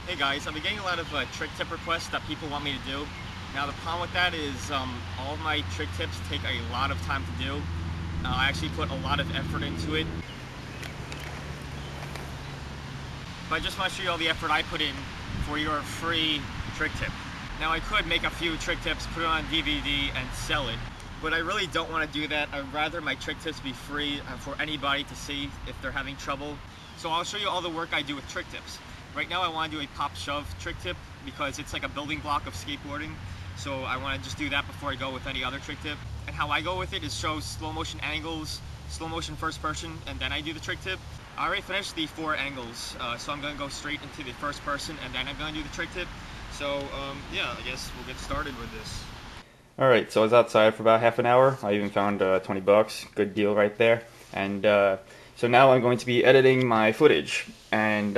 Hey guys, I've been getting a lot of trick tip requests that people want me to do. Now the problem with that is all of my trick tips take a lot of time to do. I actually put a lot of effort into it. But I just want to show you all the effort I put in for your free trick tip. Now I could make a few trick tips, put it on DVD and sell it, but I really don't want to do that. I'd rather my trick tips be free for anybody to see if they're having trouble. So I'll show you all the work I do with trick tips. Right now I want to do a pop shove trick tip because it's like a building block of skateboarding. So I want to just do that before I go with any other trick tip. And how I go with it is show slow motion angles, slow motion first person, and then I do the trick tip. I already finished the 4 angles, so I'm going to go straight into the first person and then I'm going to do the trick tip. So yeah, I guess we'll get started with this. Alright, so I was outside for about half an hour. I even found 20 bucks. Good deal right there. And so now I'm going to be editing my footage. And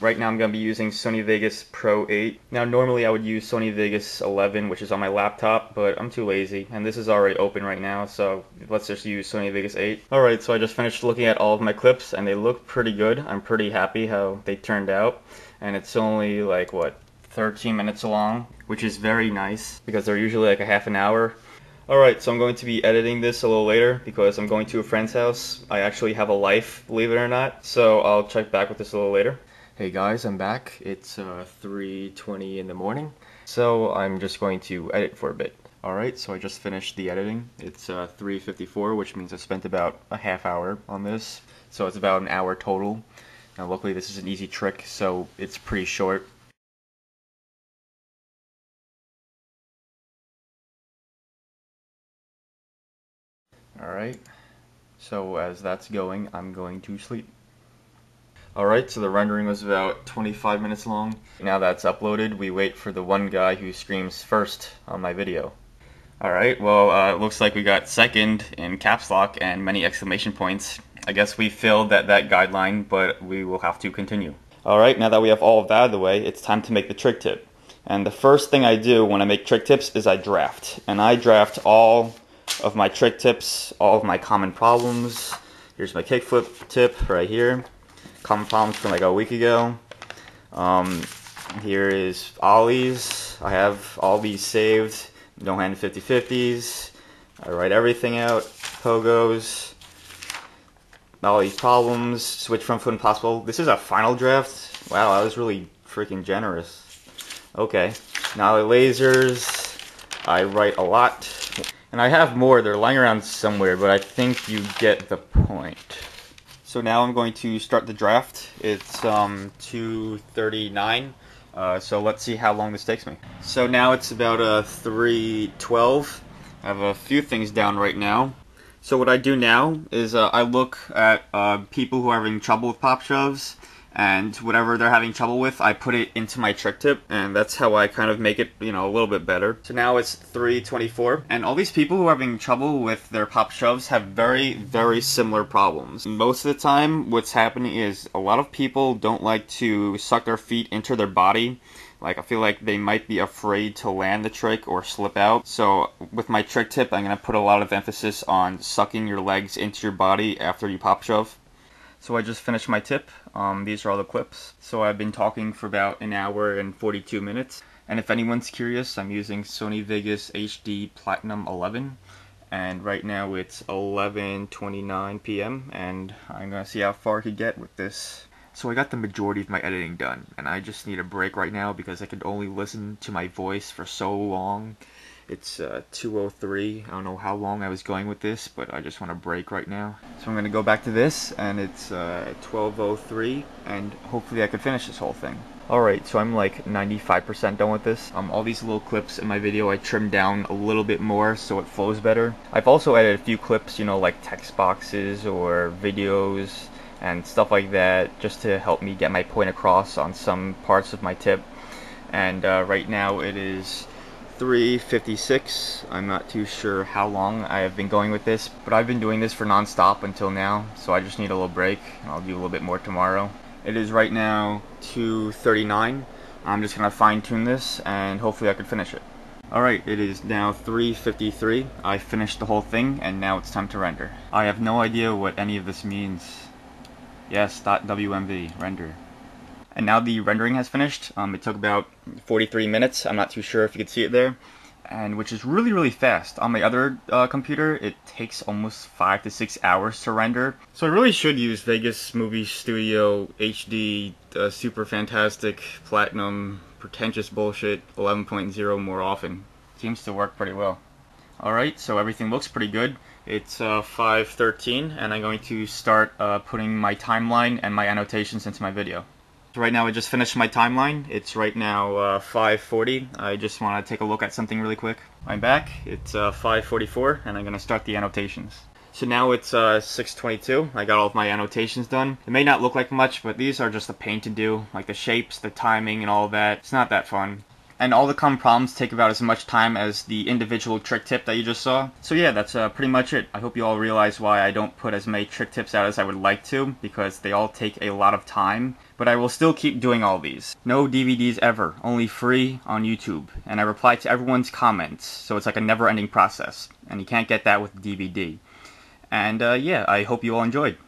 right now I'm going to be using Sony Vegas Pro 8. Now normally I would use Sony Vegas 11, which is on my laptop, but I'm too lazy. And this is already open right now, so let's just use Sony Vegas 8. Alright, so I just finished looking at all of my clips and they look pretty good. I'm pretty happy how they turned out. And it's only like, what, 13 minutes long, which is very nice because they're usually like a half an hour. Alright, so I'm going to be editing this a little later because I'm going to a friend's house. I actually have a life, believe it or not, so I'll check back with this a little later. Hey guys, I'm back. It's 3:20 in the morning, so I'm just going to edit for a bit. Alright, so I just finished the editing. It's 3:54, which means I spent about a half hour on this, so it's about an hour total. Now luckily this is an easy trick, so it's pretty short. Alright, so as that's going, I'm going to sleep. Alright, so the rendering was about 25 minutes long. Now that's uploaded, we wait for the one guy who screams first on my video. Alright, well, it looks like we got second in caps lock and many exclamation points. I guess we failed that guideline, but we will have to continue. Alright, now that we have all of that out of the way, it's time to make the trick tip. And the first thing I do when I make trick tips is I draft. And I draft all of my trick tips, all of my common problems. Here's my kickflip tip right here. Common problems from like a week ago. Here is ollies. I have all these saved. No hand 50-50s. I write everything out. Pogos. All these problems. Switch front foot impossible. This is a final draft. Wow, I was really freaking generous. Okay. Now the lasers. I write a lot. And I have more, they're lying around somewhere, but I think you get the point. So now I'm going to start the draft. It's 2:39, so let's see how long this takes me. So now it's about 3:12. I have a few things down right now. So what I do now is I look at people who are having trouble with pop shoves, and whatever they're having trouble with, I put it into my trick tip, and that's how I kind of make it, you know, a little bit better. So now it's 3:24, and all these people who are having trouble with their pop shoves have very, very similar problems. Most of the time, what's happening is a lot of people don't like to suck their feet into their body. Like, I feel like they might be afraid to land the trick or slip out. So with my trick tip, I'm going to put a lot of emphasis on sucking your legs into your body after you pop shove. So I just finished my tip. These are all the clips. So I've been talking for about an hour and 42 minutes. And if anyone's curious, I'm using Sony Vegas HD Platinum 11. And right now it's 11:29 p.m. and I'm gonna see how far I could get with this. So I got the majority of my editing done, and I just need a break right now because I could only listen to my voice for so long. It's 2:03. I don't know how long I was going with this, but I just want a break right now. So I'm going to go back to this, and it's 12:03, and hopefully I can finish this whole thing. Alright, so I'm like 95% done with this. All these little clips in my video I trimmed down a little bit more so it flows better. I've also added a few clips, you know, like text boxes or videos and stuff like that, just to help me get my point across on some parts of my tip. And right now it is 3:56. I'm not too sure how long I have been going with this, but I've been doing this for non-stop until now, so I just need a little break. I'll do a little bit more tomorrow. It is right now 2:39. I'm just gonna fine-tune this and hopefully I can finish it. Alright, it is now 3:53. I finished the whole thing and now it's time to render. I have no idea what any of this means. Yes, .wmv, render. And now the rendering has finished. It took about 43 minutes. I'm not too sure if you can see it there. And which is really, really fast. On my other computer, it takes almost 5 to 6 hours to render. So I really should use Vegas Movie Studio HD Super Fantastic Platinum Pretentious Bullshit 11.0 more often. Seems to work pretty well. Alright, so everything looks pretty good. It's 5:13, and I'm going to start putting my timeline and my annotations into my video. So right now I just finished my timeline. It's right now 5:40. I just want to take a look at something really quick. I'm back. It's 5:44, and I'm going to start the annotations. So now it's 6:22. I got all of my annotations done. It may not look like much, but these are just a pain to do, like the shapes, the timing, and all that. It's not that fun. And all the common problems take about as much time as the individual trick tip that you just saw. So yeah, that's pretty much it. I hope you all realize why I don't put as many trick tips out as I would like to, because they all take a lot of time. But I will still keep doing all these. No DVDs ever, only free on YouTube. And I reply to everyone's comments, so it's like a never-ending process. And you can't get that with DVD. And yeah, I hope you all enjoyed.